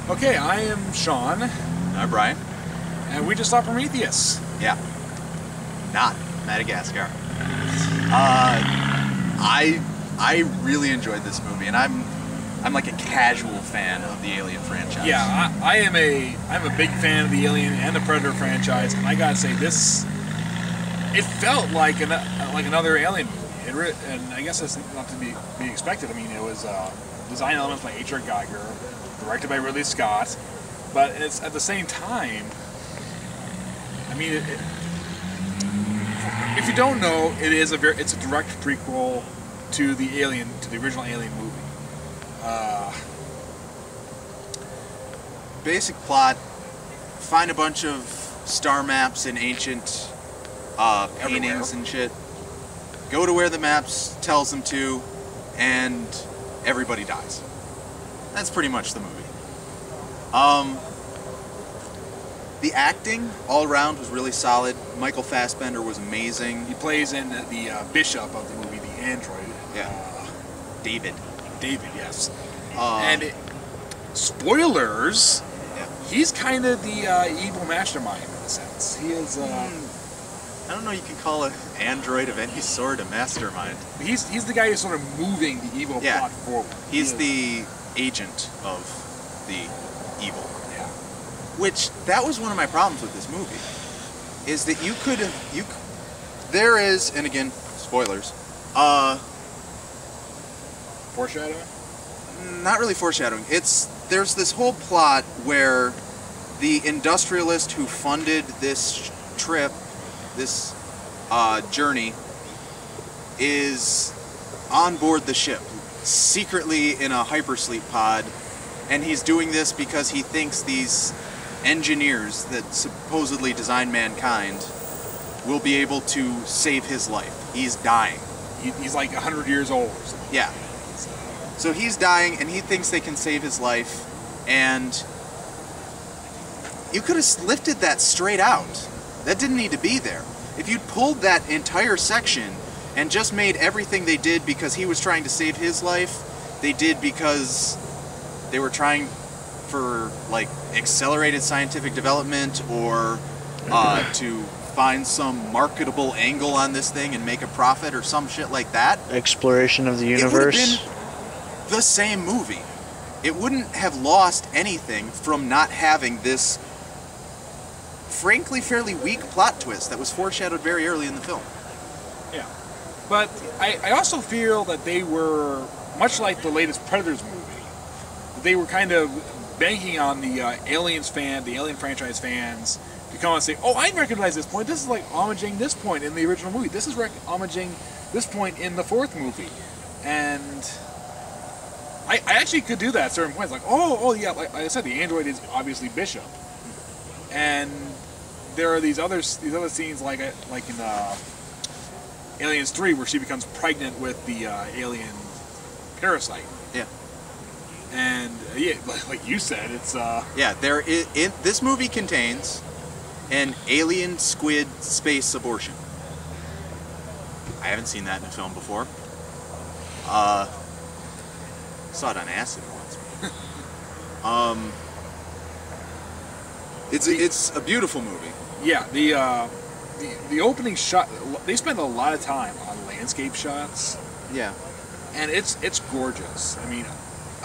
Okay, I am Sean, I'm Brian. and we just saw Prometheus. Yeah. Not Madagascar. I really enjoyed this movie, and I'm like a casual fan of the Alien franchise. Yeah, I'm a big fan of the Alien and the Predator franchise, and I gotta say it felt like another Alien movie. And I guess that's not to be expected. I mean, it was design elements by H.R. Geiger, directed by Ridley Scott, but it's at the same time. I mean, if you don't know, it's a direct prequel to the original Alien movie. Basic plot: find a bunch of star maps in ancient paintings and shit. Go to where the maps tells them to, and everybody dies. That's pretty much the movie. The acting all around was really solid. Michael Fassbender was amazing. He plays in the bishop of the movie, the android. Yeah. David, yes. Spoilers. Yeah. He's kind of the evil mastermind in a sense. He is. I don't know. You can call an android of any sort a mastermind. He's the guy who's sort of moving the evil plot forward. He's the agent of the evil. Yeah. Which, that was one of my problems with this movie, is that there is, and again, spoilers, Foreshadowing? not really foreshadowing, there's this whole plot where the industrialist who funded this trip, this journey, is on board the ship, secretly in a hypersleep pod, and he's doing this because he thinks these engineers that supposedly designed mankind will be able to save his life. He's dying. He's like 100 years old or something. Yeah. So he's dying, and he thinks they can save his life, and you could have lifted that straight out. That didn't need to be there. If you'd pulled that entire section and just made everything they did because he was trying to save his life, they did because they were trying for, like, accelerated scientific development or to find some marketable angle on this thing and make a profit or some shit like that. Exploration of the universe. It would have been the same movie. It wouldn't have lost anything from not having this, frankly, fairly weak plot twist that was foreshadowed very early in the film. Yeah. But I also feel that they were, much like the latest Predators movie, they were kind of banking on the Alien franchise fans to come and say, oh, I recognize this point. This is like homaging this point in the original movie. This is homaging this point in the fourth movie. And I actually could do that at certain points. Like, oh yeah, like I said, the android is obviously Bishop. And there are these other scenes like in Aliens 3 where she becomes pregnant with the alien parasite. Yeah. And yeah, like you said, it's yeah. This movie contains an alien squid space abortion. I haven't seen that in a film before. Saw it on acid once. It's a beautiful movie. Yeah, the opening shot. They spend a lot of time on landscape shots. Yeah. And it's gorgeous. I mean,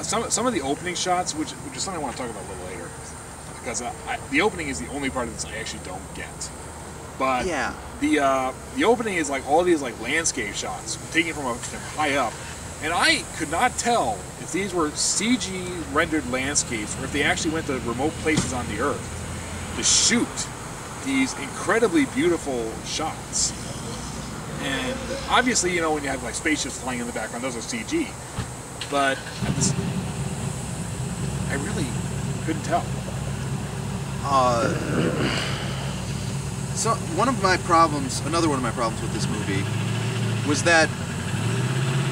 some of the opening shots, which is something I want to talk about a little later, because the opening is the only part of this I actually don't get. But yeah, the opening is like all these like landscape shots taken from high up, and I could not tell if these were CG rendered landscapes or if they actually went to remote places on the Earth to shoot these incredibly beautiful shots. And obviously, you know, when you have like spaceships flying in the background, those are CG. But I really couldn't tell. So another one of my problems with this movie was that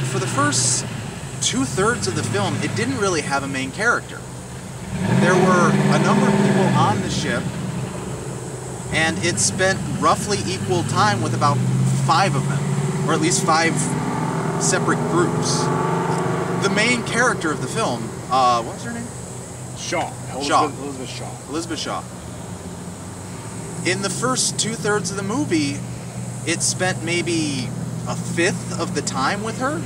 for the first 2/3 of the film, it didn't really have a main character. There were a number of people on the ship, and it spent roughly equal time with about 5 of them, or at least 5 separate groups. The main character of the film, what was her name? Shaw. Shaw. Elizabeth Shaw. Elizabeth Shaw. In the first 2/3 of the movie, it spent maybe a fifth of the time with her.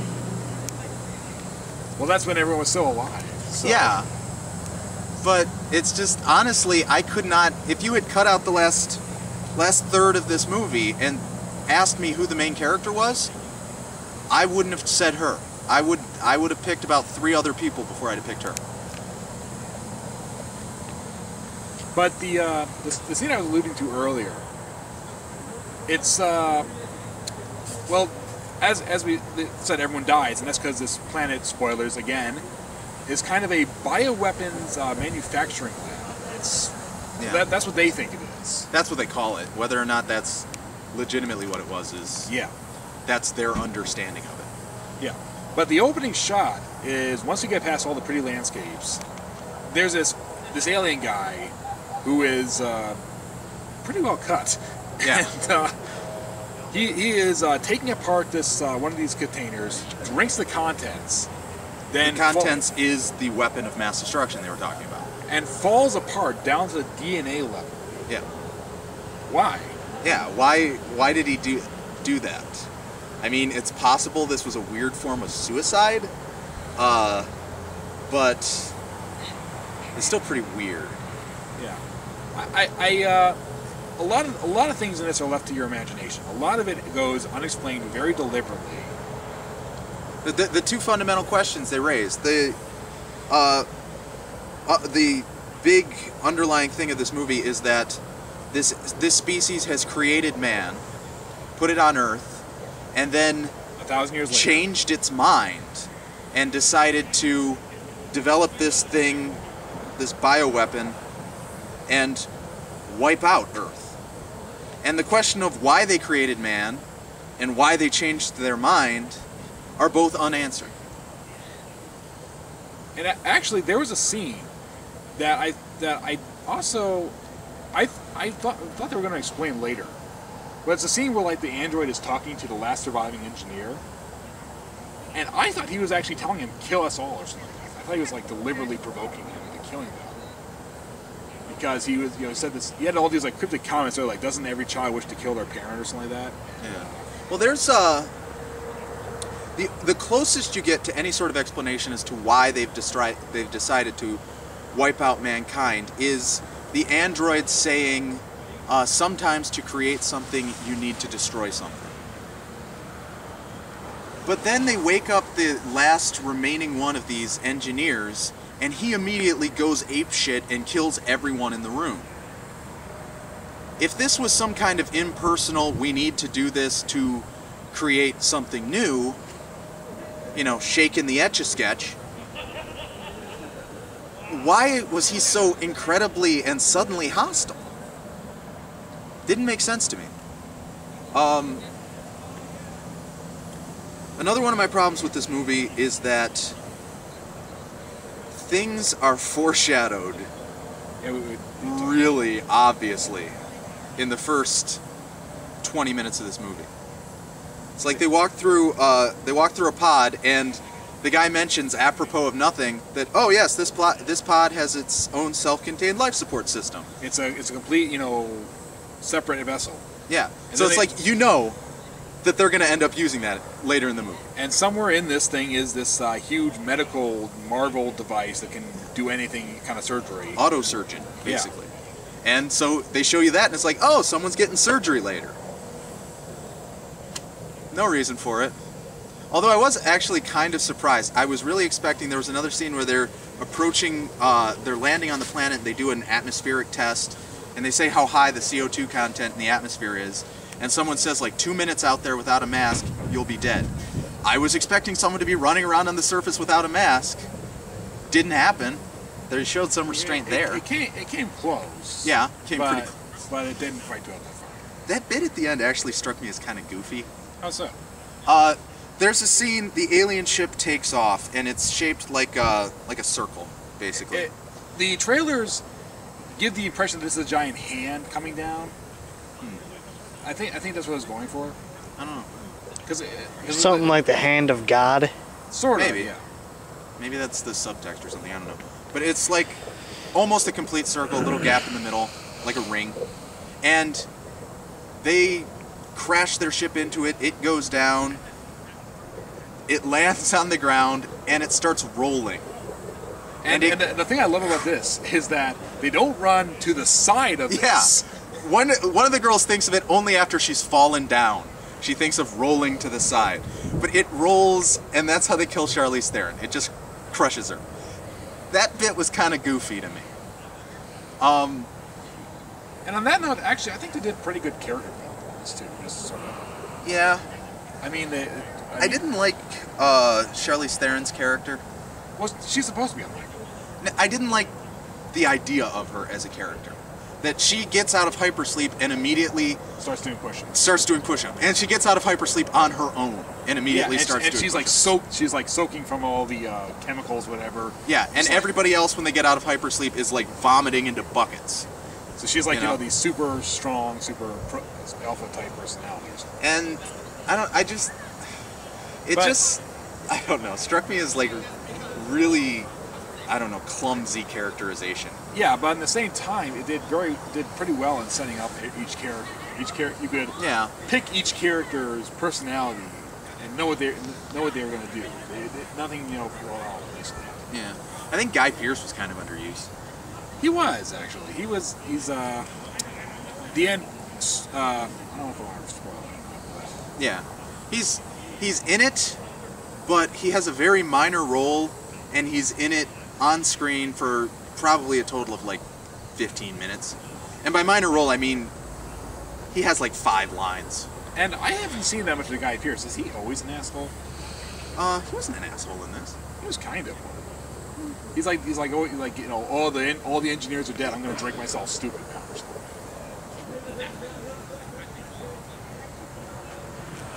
Well, that's when everyone was still alive. So. Yeah. But it's just, honestly, I could not, if you had cut out the last third of this movie and asked me who the main character was, I wouldn't have said her. I would have picked about 3 other people before I'd have picked her. But the scene I was alluding to earlier, it's well, as we said, everyone dies, and that's because this planet, spoilers again, is kind of a bioweapons manufacturing lab. It's that's what they think it is. That's what they call it. Whether or not that's legitimately what it was is that's their understanding of it. Yeah. But the opening shot is, once you get past all the pretty landscapes, there's this alien guy who is pretty well cut. Yeah. And he is taking apart this one of these containers, drinks the contents, then the contents is the weapon of mass destruction they were talking about. And falls apart down to the DNA level. Yeah. Why? Yeah, why did he do that? I mean, it's possible this was a weird form of suicide, but it's still pretty weird. Yeah. A lot of things in this are left to your imagination. A lot of it goes unexplained very deliberately. The 2 fundamental questions they raise, the big underlying thing of this movie is that this species has created man, put it on Earth, and then 1,000 years later changed its mind and decided to develop this thing, this bioweapon, and wipe out Earth. And the question of why they created man and why they changed their mind are both unanswered. And actually, there was a scene that I also thought they were going to explain later. But it's a scene where, like, the android is talking to the last surviving engineer, and I thought he was actually telling him, "Kill us all," or something like that. I thought he was, like, deliberately provoking him into killing them, because he was, said this. He had all these, like, cryptic comments. They're like, "Doesn't every child wish to kill their parent," or something like that. Yeah. Well, there's the closest you get to any sort of explanation as to why they've decided to wipe out mankind is the android saying, sometimes to create something you need to destroy something. But then they wake up the last remaining one of these engineers, and he immediately goes apeshit and kills everyone in the room. If this was some kind of impersonal, we need to do this to create something new, shaking the Etch-a-Sketch, why was he so incredibly and suddenly hostile? Didn't make sense to me. Another one of my problems with this movie is that things are foreshadowed really obviously in the first 20 minutes of this movie. It's like they walk through a pod, and the guy mentions, apropos of nothing, that, oh yes, this pod has its own self-contained life support system. It's a complete, separate vessel. Yeah. And so it's like, that they're going to end up using that later in the movie. And somewhere in this thing is this huge medical marvel device that can do anything kind of surgery. Autosurgeon, basically. Yeah. And so they show you that, and it's like, oh, someone's getting surgery later. No reason for it. Although I was actually kind of surprised. I was really expecting, there was another scene where they're approaching, they're landing on the planet, they do an atmospheric test, and they say how high the CO2 content in the atmosphere is, and someone says, like, 2 minutes out there without a mask, you'll be dead. I was expecting someone to be running around on the surface without a mask. Didn't happen. They showed some restraint there. It came close. Yeah, came pretty close. But it didn't quite go that far. That bit at the end actually struck me as kind of goofy. How so? There's a scene, the alien ship takes off, and it's shaped like a circle, basically. The trailers give the impression that this is a giant hand coming down. I think that's what I was going for. I don't know. Cause something like the hand of God. Sort of. Maybe. Yeah. Maybe that's the subtext or something. I don't know. But it's like almost a complete circle, a little gap in the middle, like a ring. And they crash their ship into it. It goes down. It lands on the ground, and it starts rolling. And the thing I love about this is that they don't run to the side of this. One of the girls thinks of it only after she's fallen down. She thinks of rolling to the side. But it rolls, and that's how they kill Charlize Theron. It just crushes her. That bit was kind of goofy to me. And on that note, actually, I think they did pretty good character development too. Just sort of. Yeah. I mean, I didn't like Charlize Theron's character. Well, she's supposed to be unlikable. I didn't like the idea of her as a character. That she gets out of hypersleep and immediately Starts doing push-up. And she gets out of hypersleep on her own and immediately starts doing she's push-ups. she's like soaking from all the chemicals, whatever. Yeah, and everybody else when they get out of hypersleep is like vomiting into buckets. So she's like, these super strong, alpha type personalities. And I don't know, struck me as like really, I don't know, clumsy characterization. Yeah, but at the same time, it did pretty well in setting up each character. You could pick each character's personality and know what they were going to do. Nothing, well, basically. Yeah, I think Guy Pearce was kind of underused. He was actually. He's the end. I don't know if I want to spoil it. Yeah, he's in it, but he has a very minor role, and he's in it on screen for probably a total of like 15 minutes. And by minor role, I mean he has like 5 lines. And I haven't seen that much of Guy Pearce. Is he always an asshole? He wasn't an asshole in this. He was kind of. He's like all the engineers are dead. I'm gonna drink myself stupid now.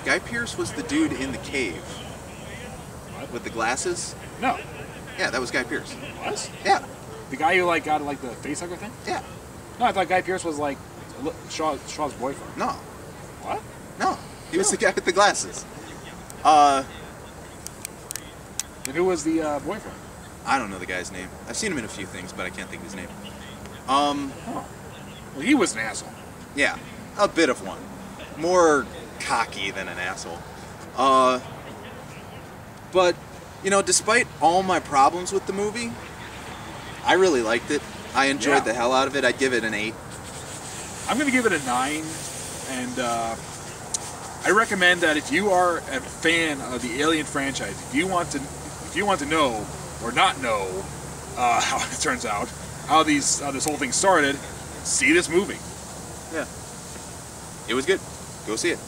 Guy Pearce was the dude in the cave. What? With the glasses? No. Yeah, that was Guy Pearce. Was? Yeah. The guy who got the facehugger thing? Yeah. No, I thought Guy Pearce was like Shaw's boyfriend. No. What? No. He was the guy with the glasses. Then who was the boyfriend? I don't know the guy's name. I've seen him in a few things, but I can't think of his name. Well, he was an asshole. Yeah, a bit of one. More cocky than an asshole. But, despite all my problems with the movie, I really liked it. I enjoyed the hell out of it. I'd give it an 8. I'm going to give it a 9, and I recommend that if you are a fan of the Alien franchise, if you want to know or not know how it turns out, how this whole thing started, see this movie. Yeah. It was good. Go see it.